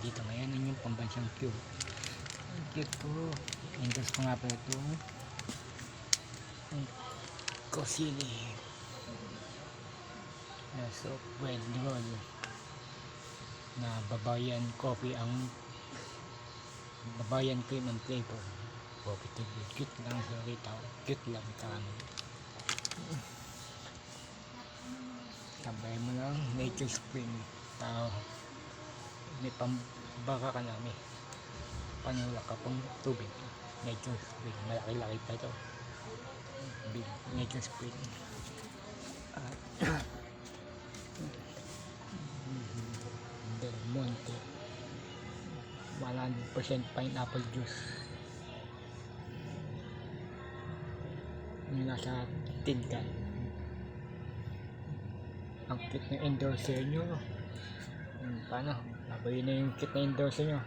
dito ngayon. Yun yung pambansang cute. Ang cute po. Endorse ko nga po ito. Cosini. So, well roll na babayan coffee ang babayan cream and flavor. Coffee to be cute lang sa retaw. Cute lang kami. Sabay mo lang nature spring. May pambaka ka na, may panula ka pang tubig. Nature spring, malaki-laki pa ito. Big nature spring. Del Monte 100% pineapple juice. Yung nasa tin can. Ang cute na endorser nyo. Paano? Babayin na yung cute na endorser nyo.